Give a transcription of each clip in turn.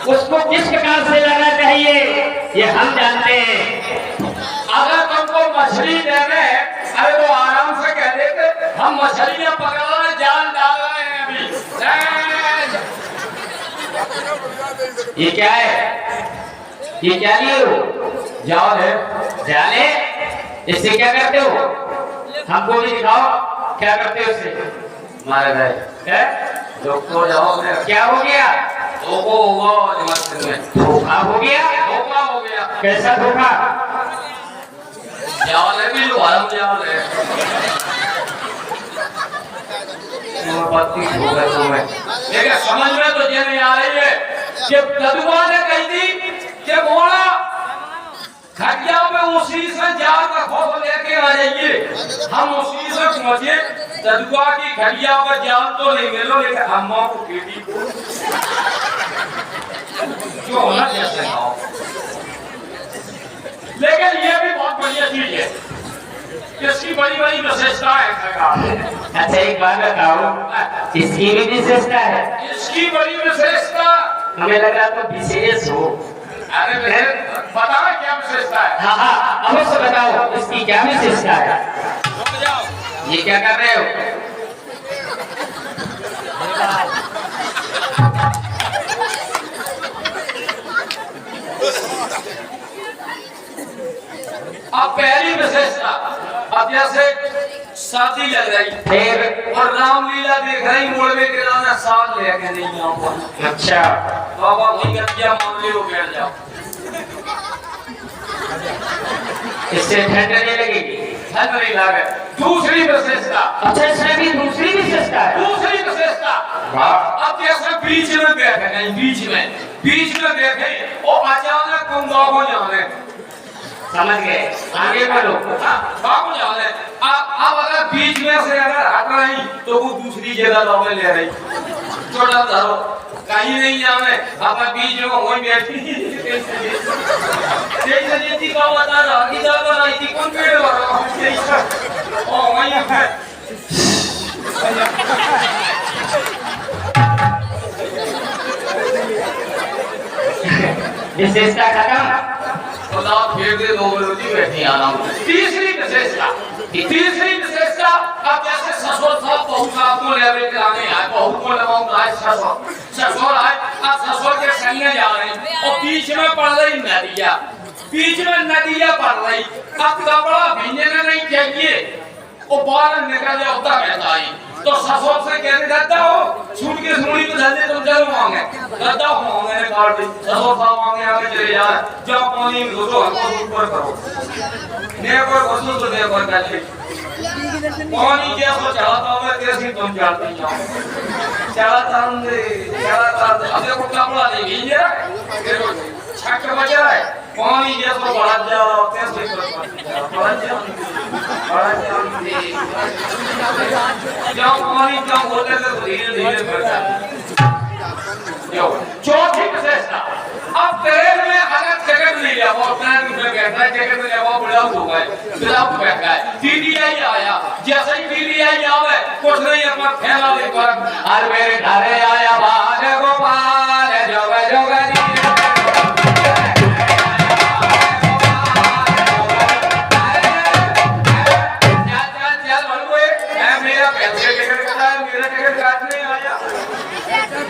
उसको किस प्रकार से लेना चाहिए ये हम जानते हैं। अगर तुमको मछली देने, अरे तो आराम से कह देते हम मछलियां पकड़ रहे हैं, जाल डाल रहे हैं अभी। ये क्या है? ये क्या लिए हो? जाल है। जाले? इससे क्या करते हो? हमको भी दिखाओ क्या करते हो इससे। मारे गए डॉक्टर जाओ। क्या हो गया? धोखा हो गया। धोखा हो गया। कैसा धोखा? जाल है भी वाला जाल है। लेकिन समझ में तो ये नहीं आ रही है कि कदुआ ने कही थी कि बोला खटिया पे उसी से जाल का खोप लेके आ जाइए। हम उसी से पहुंचे, कदुआ की खटिया पर जाल तो नहीं मिलो, लेकिन अम्मा को बेटी को जो होना जैसे हो। लेकिन ये भी बहुत बढ़िया चीज है, इसकी बड़ी बड़ी विशेषता है। अच्छा एक बात बताओ, इसकी भी विशेषता है? इसकी बड़ी विशेषता हमें लग रहा तो विशेष हो। अरे बताओ क्या विशेषता है? हाँ हाँ अवश्य बताओ, इसकी क्या विशेषता है? ये क्या कर रहे हो? अब पहली विशेषता, अब जैसे शादी लग रही फिर और रामलीला देख रही, मोड़ में किराना साल लेके नहीं आओ। अच्छा बाबा नहीं कर मामले को बैठ जाओ। इससे ठंड नहीं लगेगी? ठंड नहीं लगे। दूसरी विशेषता। अच्छा इसमें भी दूसरी विशेषता है? दूसरी विशेषता, अब जैसे बीच में बैठे नहीं, बीच में बैठे और अचानक तुम बाबू जाने। समझ गए, आगे बढ़ो। बाबू जाने अब अगर बीच में से अगर हट रही तो वो दूसरी जगह दौड़े ले रही। छोटा धरो कहीं नहीं जाने, अब बीच में वही बैठी जी का बता रहा कि ज्यादा रही थी कौन पेड़ वाला ओ वही है। विशेषता खत्म। खुदा फेर दे दो बलोजी बैठी आना। तीसरी विशेषता, अब जैसे ससुर साहब बहू साहब को लेवे कराने आए, बहू को लगाऊंगा ससुर आए, अब ससुर के संग जा रहे हैं और बीच में पड़ रही नदिया पड़ रही। अब कपड़ा भींगने नहीं चाहिए और बाहर निकल जाए उतना बहता आई तो ससुर से कहने जाता हो छूट के सुनी तो जल्दी तुम जरूर मांगे दादा मांगे ने काट दी। ससुर साहब मांगे आगे चले जाए, जब पानी में घुसो हमको ऊपर करो, ने पर घुसो तो ने पर कर पानी जैसा चलाता हूँ मैं कैसे तुम जानते हो चलाता अब देखो कपड़ा नहीं भींगे देखो छक बजा है पानी जैसा बढ़ा जा रहा है कैसे जब पानी कम होते तो धीरे धीरे बढ़ता है। चौथी विशेषता, अब ट्रेन में अगर टिकट नहीं लिया वो ट्रेन में बैठा है, टिकट नहीं लिया वो ब्लॉक हो गए, ब्लॉक बैठा है, टीटीआई आया, जैसे ही टीटीआई आवे कुछ नहीं अपना फैला लेकर हर मेरे घरे आया बाल गोपाल जोग जोगनी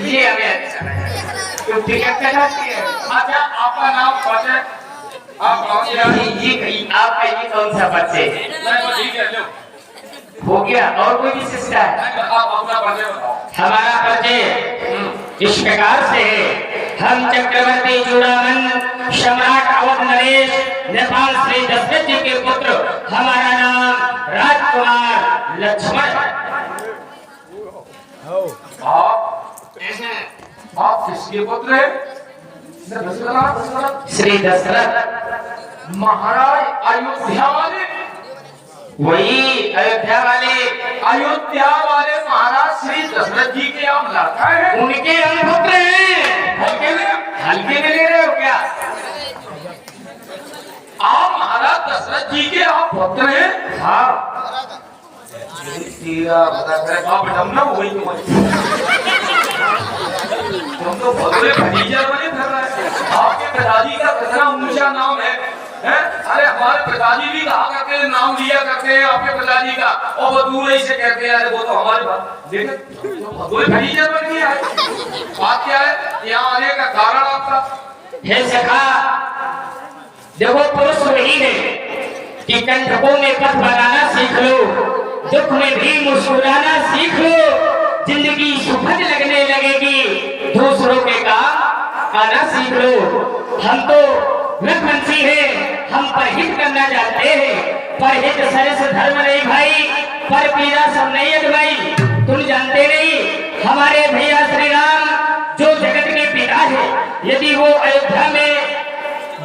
ये हमें तुम टिकट कटाती है। अच्छा आपका नाम पता आप ये आपका ये कौन सा बच्चे ठीक है लो हो गया? और कोई विशेषता है? आप अपना परिचय बताओ। हमारा परिचय इस प्रकार से है, हम चक्रवर्ती चूड़ामन सम्राट अवध नरेश नेपाल श्री दशरथ जी के पुत्र, हमारा नाम राजकुमार लक्ष्मण। आप किसके पुत्र हैं? श्री दशरथ महाराज अयोध्या वाले, वही अयोध्या वाले महाराज श्री दशरथ जी के आप लड़का है, उनके हम पुत्र हैं। हल्के में ले रहे हो क्या? आप महाराज दशरथ जी के आप पुत्र हैं? हाँ आप डमना हुई तुम तो भगवे भतीजा बने फिर आपके पिताजी का कितना ऊंचा नाम है, हैं? अरे हमारे पिताजी भी कहा करते हैं, नाम लिया करते हैं आपके पिताजी का, और वो दूर से कहते हैं अरे वो तो हमारे देखे तो भतीजे बन गया है। बात क्या है यहाँ आने का कारण आपका? हे सखा, देखो पुरुष वही है कि कंटकों में पथ बनाना सीख लो, दुख में भी मुस्कुराना सीख लो, जिंदगी सुखद लगने लगेगी, दूसरों के काम आना सीख लो। हम तो रघुवंशी हैं, हम परहित करना चाहते हैं, परहित सरस धर्म नहीं भाई, पर पीड़ा सब नहीं है भाई। तुम जानते नहीं हमारे भैया श्री राम जो जगत के पिता है, यदि वो अयोध्या में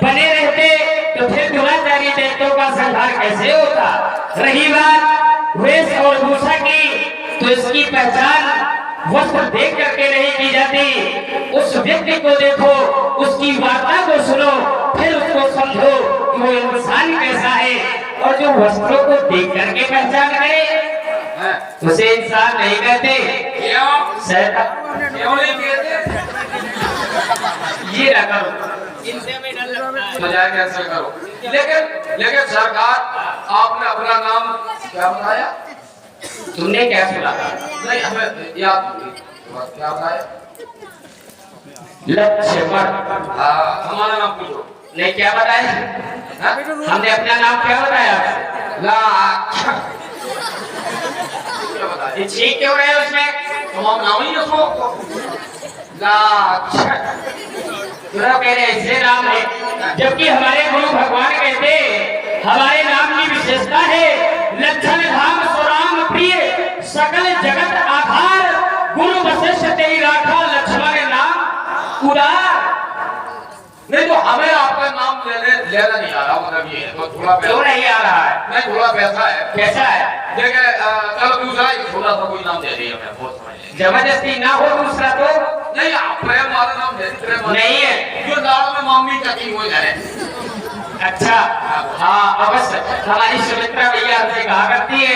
बने रहते तो फिर दुराचारी दैत्यों का संहार कैसे होता। रही बात वेश और भूषा की, तो इसकी पहचान वस्त्र देख करके नहीं की जाती। उस व्यक्ति को देखो, उसकी वार्ता को सुनो, फिर उसको समझो कि वो इंसान कैसा है, और जो वस्त्रों को देख करके पहचान करे उसे इंसान नहीं कहते। क्यों नहीं कहते? ये ना करो, इनसे में डर लगता है। मजाक कैसे करो। लेकिन सरकार आपने अपना नाम क्या बताया? तुमने क्या सुना? नहीं हमें याद क्या बताया? लक्ष्मण। हमारा नाम पूछो। नहीं क्या बताया? हमने अपना नाम क्या बताया? ये ठीक क्यों रहे उसमें? तो हम नाम ही रखो। कह रहे ऐसे नाम है, जबकि हमारे गुरु भगवान कहते हमारे नाम की विशेषता है लक्षण धाम सुराम प्रिय सकल जगत आधार, गुरु वशिष्ठ तेरी राखा लक्ष्मण नाम उदार। नहीं तो हमें आपका नाम लेना नहीं आ रहा, मतलब ये तो थोड़ा क्यों नहीं आ रहा है? नहीं थोड़ा पैसा है। कैसा है? देखिए चलो दूसरा ही थोड़ा सा कोई नाम दे दिया, मैं बहुत समझ जबरदस्ती ना हो दूसरा तो नहीं। आप प्रेम वाला नाम दे प्रेम नहीं है, जो दाल में मम्मी चकी हो जाए। अच्छा हाँ अवश्य, हमारी सुमित्रा भैया हमसे कहा करती है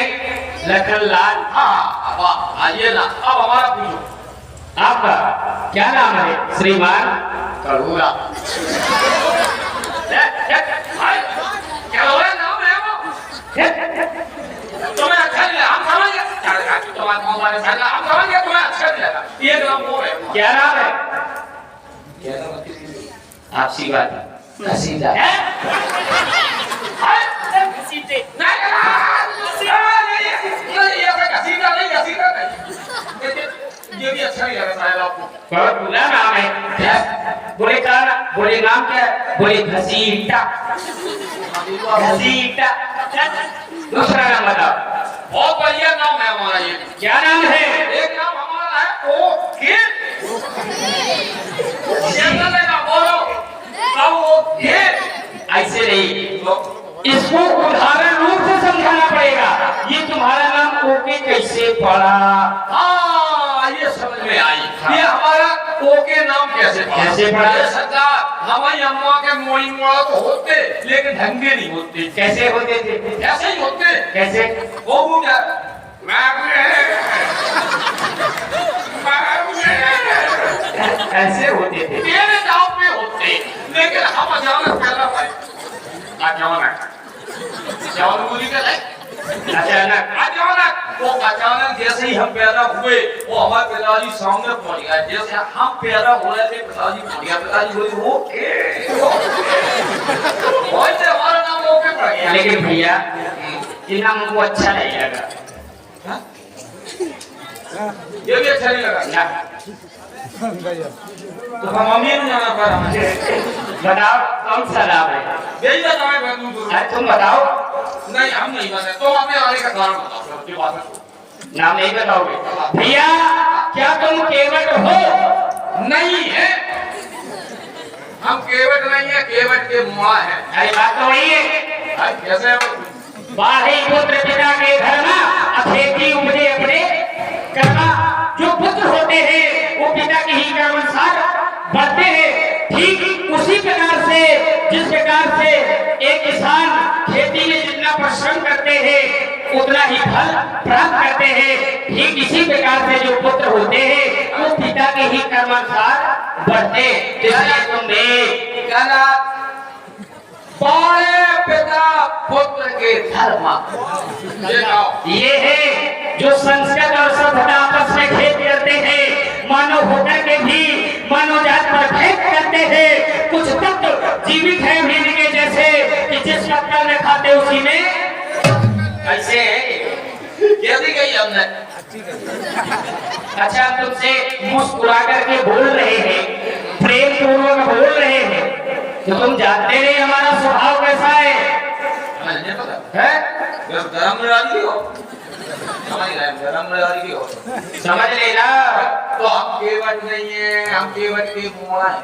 लखन लाल। हाँ वाह आइए ना, अब हमारा पूछो। आपका क्या नाम है श्रीमान? करूरा। क्या हो रहा नाम है वो? तुम्हें अच्छा नहीं लगा? हम समझ गए। तुम्हारे साथ हम समझ गए, तुम्हें अच्छा नहीं लगा। ये नाम वो है। क्या नाम है? आपसी बात घसीटा है। ये भी अच्छा नहीं लगा शायद आपको। बहुत बुरा नाम है। बोले क्या? बोले नाम क्या है? बोले घसीटा। घसीटा। दूसरा नाम बताओ। बहुत बढ़िया नाम है हमारा ये। क्या नाम है? एक नाम हमारा है ओके। बोलो ओके। ऐसे नहीं, इसको उदाहरण रूप से समझाना पड़ेगा। ये तुम्हारा नाम ओके कैसे पड़ा? हाँ ये समझ में आई। ये हमारा ओके नाम कैसे पड़ा? ये सरकार हमारी अम्मा के मोई मोड़ा तो होते, लेकिन ढंगे नहीं होते। कैसे होते थे? ऐसे ही होते। कैसे? वो क्या ऐसे होते थे। मेरे गांव में होते, लेकिन हम अचानक पैदा भाई अचानक जैसे ही हम पैदा हुए वो हमारे पिताजी सामने पहुंच गया। जैसे हम पैदा हो रहे थे पिताजी पहुंच गया। पिताजी बोले ओके, वैसे हमारा नाम ओके पड़ गया। लेकिन भैया ये नाम हमको अच्छा नहीं लगा। ये भी अच्छा नहीं लगा। तो हम मम्मी ने जाना पर हमें बताओ कौन सा नाम है? यही बताओ मैं दूं। तुम बताओ। नहीं हम नहीं बता। तो आपने आने का कारण बताओ। जो बात है नाम नहीं बताओगे? भैया क्या तुम केवट हो? नहीं है, हम केवट नहीं है, केवट के मुआ है। अरे बात तो वही है। कैसे? बारही पुत्र पिता के घर में अखेती उपजे अपने कर्मा। जो पुत्र होते हैं वो पिता के ही कर्मानुसार बढ़ते हैं। ठीक उसी प्रकार से जिस प्रकार से एक किसान खेती में जितना परिश्रम करते हैं उतना ही फल प्राप्त करते हैं, ठीक इसी प्रकार से जो पुत्र होते हैं वो पिता के ही कर्मानुसार बढ़ते। इसलिए तुम कहना बड़े पिता पुत्र के धर्म ये है जो संस्कृत और सभ्यता आपस में खेत करते हैं, मानव होकर के भी मानव जात पर भेद करते हैं। कुछ तत्व जीवित है मीन के जैसे कि जिस पत्थर में खाते उसी में ऐसे कैसी गई हमने। अच्छा, हम तुमसे मुस्कुरा करके बोल रहे हैं, प्रेम पूर्वक बोल रहे हैं, तो तुम जानते नहीं हमारा स्वभाव कैसा है? नहीं पता है? गरम राजी हो, समझ रहे हैं? गरम राजी हो, समझ लेना। तो हम केवट नहीं है, हम केवट के मुआ है।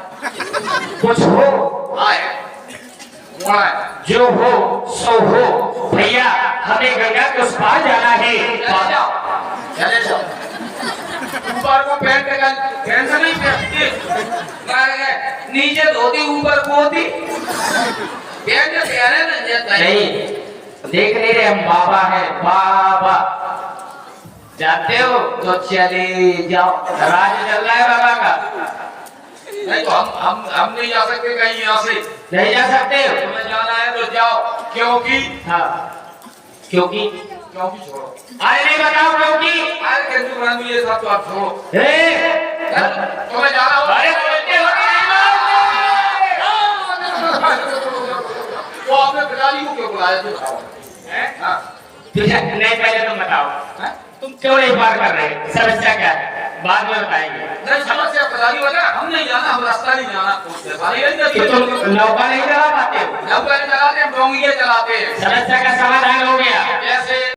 कुछ हो आए मुआ है, जो हो सो हो, भैया हमें गंगा के उस पार जाना है। चले जाओ। ऊपर को पैंट का पैंट से नहीं पहनती, नीचे धोती ऊपर को होती, पैंट पहने नहीं, देख नहीं रहे हम बाबा है, बाबा जानते हो? तो चले जाओ, राज चल रहा है बाबा का। नहीं तो हम नहीं जा सकते कहीं यहाँ से। नहीं जा सकते हो? तुम्हें जाना है तो जाओ, क्योंकि हाँ, क्योंकि छोड़ो। अरे नहीं बताओ क्योंकि। अरे किंतु परंतु ये सब तो आप छोड़ो। तुम्हें जाना होगा। अरे बोलते हो तो आपने पिताजी को क्यों बुलाया? नहीं, पहले तुम बताओ तुम क्यों नहीं पार कर रहे? समस्या क्या है? बाद में बताएंगे। नहीं समस्या पिताजी वजह हम नहीं जाना, हम रास्ता नहीं जाना। तो तुम नौका नहीं चला पाते हो? नौका नहीं चलाते, हम डोंगियां चलाते हैं। समस्या का समाधान हो गया। जैसे